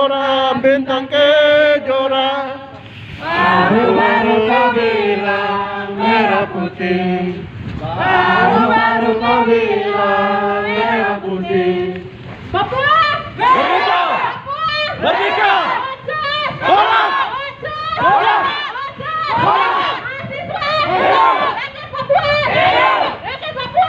Kejora bintang kejora, baru-baru kau bilang merah putih, baru-baru kau bilang merah putih. Papua! Merdeka! Merdeka! Tolak! Tolak! Tolak! Rakyat Papua! Rakyat Papua!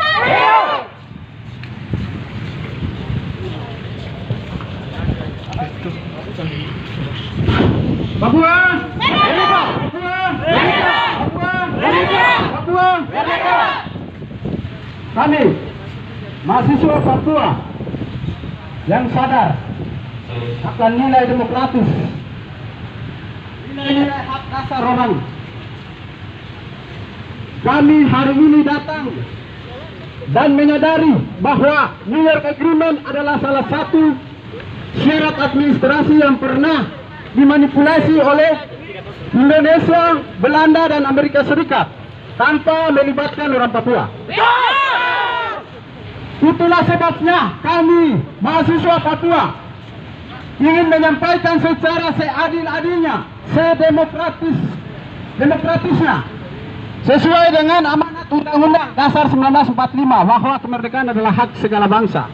Papua! Merdeka! Papua! Merdeka! Papua! Merdeka! Papua! Merdeka! Kami mahasiswa Papua yang sadar akan nilai demokratis, nilai-nilai hak dasar orang. Kami hari ini datang dan menyadari bahwa New York Agreement adalah salah satu syarat administrasi yang pernah dimanipulasi oleh Indonesia, Belanda, dan Amerika Serikat tanpa melibatkan orang Papua. Itulah sebabnya kami mahasiswa Papua ingin menyampaikan secara seadil-adilnya, sedemokratisnya, sesuai dengan amanat Undang-Undang Dasar 1945 bahwa kemerdekaan adalah hak segala bangsa.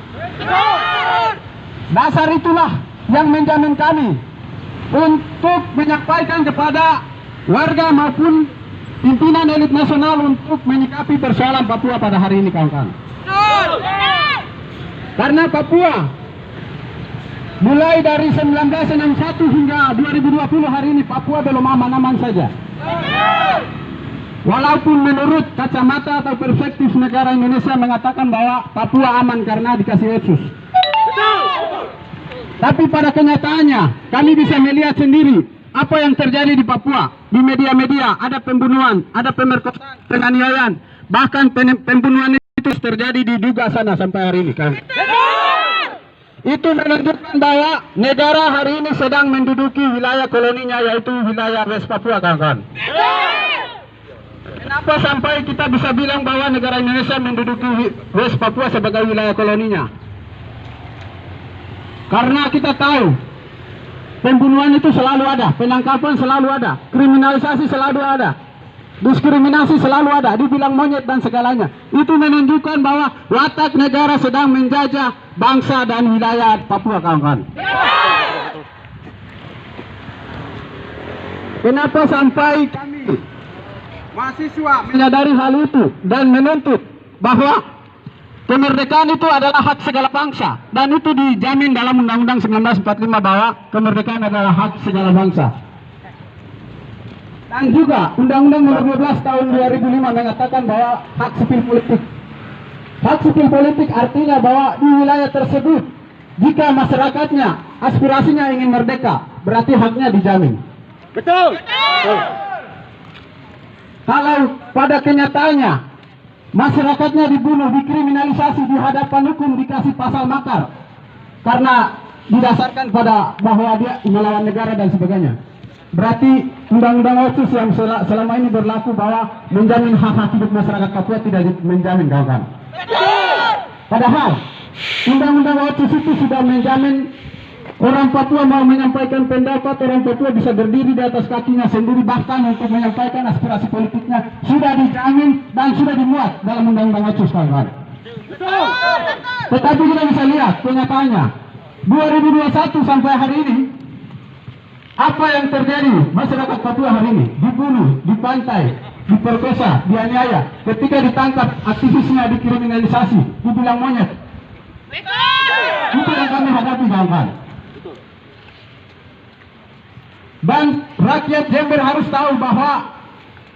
Dasar itulah yang menjamin kami untuk menyampaikan kepada warga maupun pimpinan elit nasional untuk menyikapi persoalan Papua pada hari ini, kawan-kawan. Karena Papua mulai dari 1961 hingga 2020 hari ini Papua belum aman-aman saja. Walaupun menurut kacamata atau perspektif negara Indonesia mengatakan bahwa Papua aman karena dikasih otsus. Tapi pada kenyataannya kami bisa melihat sendiri apa yang terjadi di Papua. Di media-media ada pembunuhan, ada pemerkosaan, penganiayaan, bahkan pembunuhan itu terjadi di Duga sana sampai hari ini, kan? Itu menunjukkan bahwa negara hari ini sedang menduduki wilayah koloninya, yaitu wilayah West Papua, kawan-kawan. Kenapa sampai kita bisa bilang bahwa negara Indonesia menduduki West Papua sebagai wilayah koloninya? Karena kita tahu pembunuhan itu selalu ada, penangkapan selalu ada, kriminalisasi selalu ada, diskriminasi selalu ada, dibilang monyet dan segalanya. Itu menunjukkan bahwa watak negara sedang menjajah bangsa dan wilayah Papua, kawan-kawan. Kenapa sampai kami mahasiswa menyadari hal itu dan menuntut bahwa kemerdekaan itu adalah hak segala bangsa, dan itu dijamin dalam Undang-Undang 1945 bahwa kemerdekaan adalah hak segala bangsa. Dan juga Undang-Undang nomor 12 tahun 2005 mengatakan bahwa hak sipil politik. Hak sipil politik artinya bahwa di wilayah tersebut jika masyarakatnya aspirasinya ingin merdeka, berarti haknya dijamin. Betul. Kalau pada kenyataannya masyarakatnya dibunuh, dikriminalisasi, di hadapan hukum dikasih pasal makar karena didasarkan pada bahwa dia melawan negara dan sebagainya, berarti undang-undang otsus yang selama ini berlaku bahwa menjamin hak-hak hidup masyarakat Papua tidak menjamin, kawan-kawan. Padahal undang-undang otsus itu sudah menjamin orang Papua mau menyampaikan pendapat, orang Papua bisa berdiri di atas kakinya sendiri, bahkan untuk menyampaikan aspirasi politiknya sudah dijamin dan sudah dimuat dalam undang-undang otsus, kawan-kawan. Tetapi kita bisa lihat kenyataannya 2021 sampai hari ini, apa yang terjadi? Masyarakat Papua hari ini dibunuh, dipantai, diperkosa, dianiaya. Ketika ditangkap, aktivisnya dikriminalisasi, dibilang monyet. Itu yang kami hadapi, kawan-kawan. Dan rakyat Jember harus tahu bahwa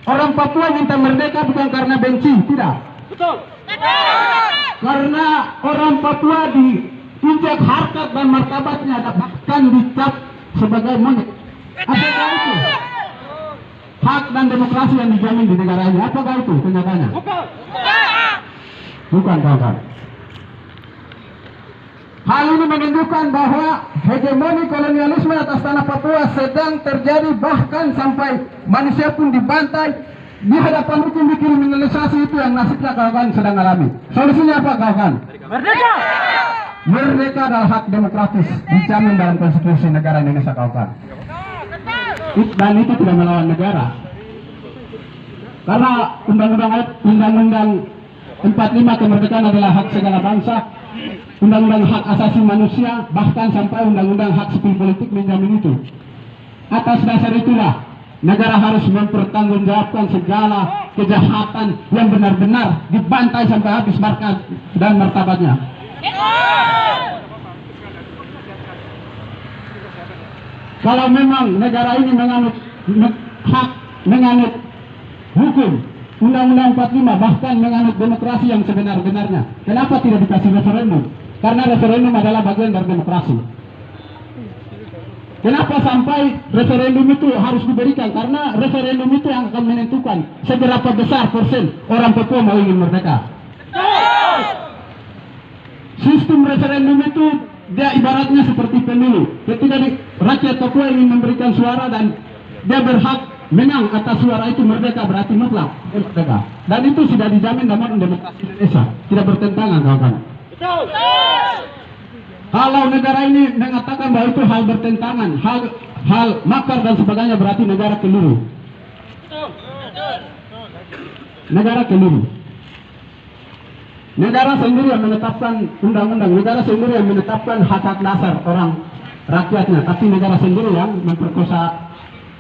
orang Papua minta merdeka bukan karena benci, tidak. Betul. Karena orang Papua diinjak harkat dan martabatnya, bahkan dicap sebagai monyet. Apakah itu hak dan demokrasi yang dijamin di negara ini? Apakah itu kenyataannya? Bukan, kawan-kawan. Hal ini menunjukkan bahwa hegemoni kolonialisme atas tanah Papua sedang terjadi, bahkan sampai manusia pun dibantai, di hadapan hukum dikriminalisasi. Itu yang nasibnya, kawan-kawan, sedang alami. Solusinya apa, kawan-kawan? Merdeka. Merdeka adalah hak demokratis dijamin dalam konstitusi negara Indonesia, kawan. Dan itu tidak melawan negara. Karena Undang-Undang 45 kemerdekaan adalah hak segala bangsa, Undang-Undang hak asasi manusia, bahkan sampai Undang-Undang hak sipil politik menjamin itu. Atas dasar itulah negara harus mempertanggungjawabkan segala kejahatan yang benar-benar dibantai sampai habis markas dan martabatnya. Kalau memang negara ini menganut hak, menganut hukum, Undang-Undang 45, bahkan menganut demokrasi yang sebenar-benarnya, kenapa tidak dikasih referendum? Karena referendum adalah bagian dari demokrasi. Kenapa sampai referendum itu harus diberikan? Karena referendum itu yang akan menentukan seberapa besar persen orang Papua mau ingin merdeka. Sistem referendum itu dia ibaratnya seperti pemilu. Ketika rakyat Papua ingin memberikan suara dan dia berhak menang atas suara itu, merdeka berarti mutlak merdeka. Dan itu sudah dijamin dalam demokrasi Indonesia, tidak bertentangan, kawan-kawan. Kalau negara ini mengatakan bahwa itu hal bertentangan, hal makar dan sebagainya, berarti negara keliru. Negara keliru. Negara sendiri yang menetapkan undang-undang, negara sendiri yang menetapkan hak-hak dasar orang rakyatnya, tapi negara sendiri yang memperkosa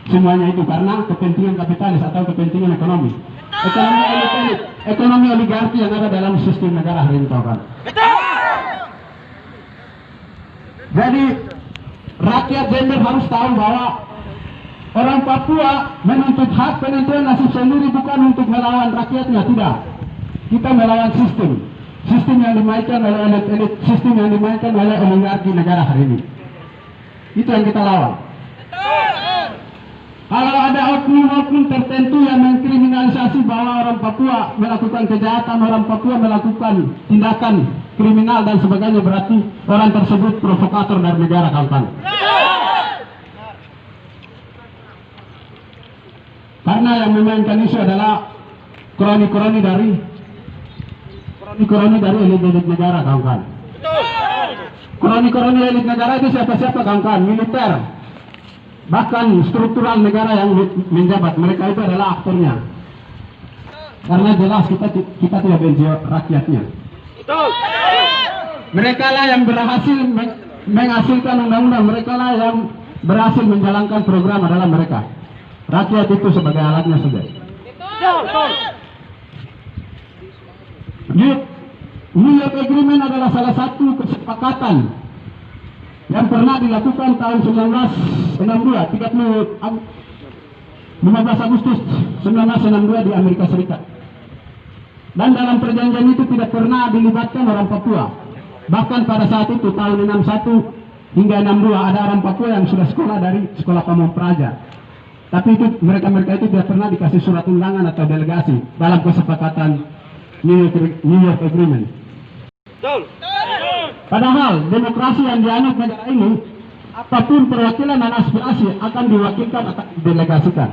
semuanya itu karena kepentingan kapitalis atau kepentingan ekonomi. Ekonomi oligarki yang ada dalam sistem negara hari ini, kawan. Jadi rakyat Jember harus tahu bahwa orang Papua menuntut hak penentuan nasib sendiri, bukan untuk melawan rakyatnya, tidak. Kita melawan sistem yang dimainkan oleh elit, sistem yang dimainkan oleh oligarki negara hari ini. Itu yang kita lawan. Kalau ada oknum-oknum tertentu yang mengkriminalisasi bahwa orang Papua melakukan kejahatan, orang Papua melakukan tindakan kriminal dan sebagainya, berarti orang tersebut provokator dari negara, kawan. Karena yang memainkan isu adalah kroni-kroni dari elit-elit negara, kawan. Kroni-kroni elit negara itu siapa-siapa, kawan? Militer, bahkan struktural negara yang menjabat, mereka itu adalah aktornya. Karena jelas kita tidak benci rakyatnya. Mereka lah yang berhasil menghasilkan undang-undang, mereka lah yang berhasil menjalankan program adalah mereka. Rakyat itu sebagai alatnya saja. New York Agreement adalah salah satu kesepakatan yang pernah dilakukan tahun 1962, 15 Agustus 1962 di Amerika Serikat. Dan dalam perjanjian itu tidak pernah dilibatkan orang Papua. Bahkan pada saat itu tahun 61 hingga 62 ada orang Papua yang sudah sekolah dari sekolah Pamong Praja. Tapi itu mereka itu tidak pernah dikasih surat undangan atau delegasi dalam kesepakatan New York Agreement. Padahal demokrasi yang dianut negara ini, apapun perwakilan dan aspirasi akan diwakilkan atau didelegasikan.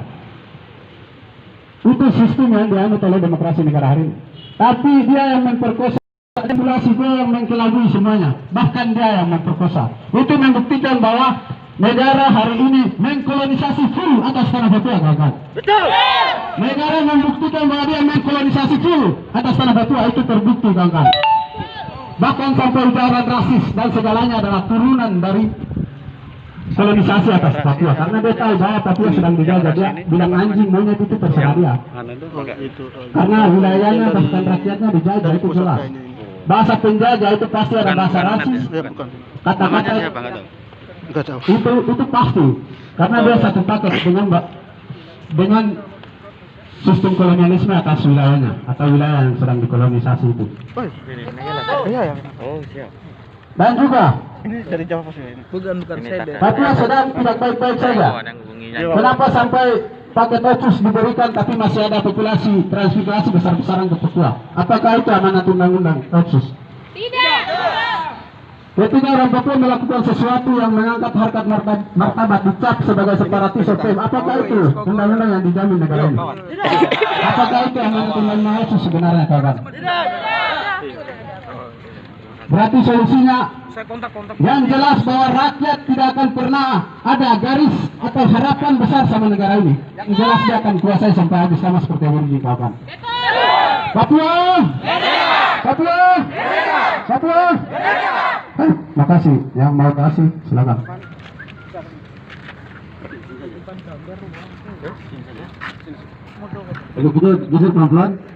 Itu sistem yang dianut oleh demokrasi negara hari ini. Tapi dia yang memperkosa regulasi, dia yang mengkelabui semuanya. Bahkan dia yang memperkosa. Itu membuktikan bahwa negara hari ini mengkolonisasi full atas tanah Papua, kawan. Betul. Negara membuktikan bahwa dia mengkolonisasi full atas tanah Papua, itu terbukti, kawan. Bahkan sampai ujaran rasis dan segalanya adalah turunan dari kolonisasi atas Papua. Karena dia tahu bahwa Papua sedang dijajah, dia bilang anjing monyet itu terserah dia. Karena wilayahnya bahkan rakyatnya dijajah, itu jelas. Bahasa penjajah itu pasti ada bahasa rasis. Kata-kata itu pasti. Karena dia satu paket dengan sistem kolonialisme atas wilayahnya atau wilayah yang sedang dikolonisasi itu. Dan juga ini dari Jawa Pasir ini. Bukan saya. Papua sedang tidak baik-baik saja. Kenapa sampai paket otsus diberikan tapi masih ada populasi transmigrasi besar-besaran ke Papua? Apakah itu amanat undang-undang otsus? Tidak. Ketika orang Papua melakukan sesuatu yang mengangkat harkat martabat, dicap sebagai separatis OPM, apakah itu undang-undang yang dijamin negara ini? Apakah itu amanat undang-undang otsus sebenarnya, kawan? Berarti solusinya Saya kontak. yang jelas bahwa rakyat tidak akan pernah ada garis atau harapan besar sama negara ini. Yang jelas dia akan kuasai sampai habis sama seperti yang di kawan. Papua! Papua! Papua! Makasih. Yang mau kasih silakan. Kalau gitu pelan-pelan.